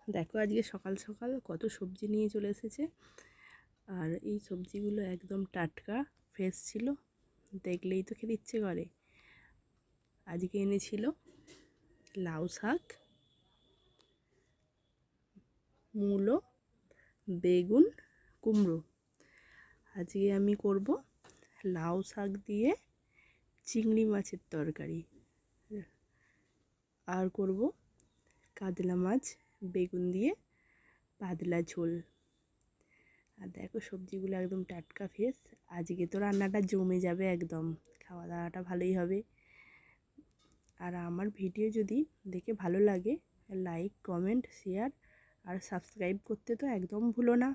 দেখো আজকে সকাল সকাল কত সবজি নিয়ে চলে এসেছে। আর এই সবজিগুলো একদম টাটকা ফ্রেশ ছিল, দেখলেই তো খেতে ইচ্ছে করে। আজকে এনেছিল লাউ শাক, মূলো, বেগুন, কুমড়ো। আজকে আমি করব লাউ শাক দিয়ে চিংড়ি মাছের তরকারি, আর করব কাতলা মাছ বেগুন দিয়ে পাতলা ঝোল। আর দেখো সবজিগুলো একদম টাটকা ফ্রেশ। আজকে তো রান্নাটা জমে যাবে, একদম খাওয়া দাওয়াটা ভালোই হবে। আর আমার ভিডিও যদি দেখে ভালো লাগে, লাইক কমেন্ট শেয়ার আর সাবস্ক্রাইব করতে তো একদম ভুলো না।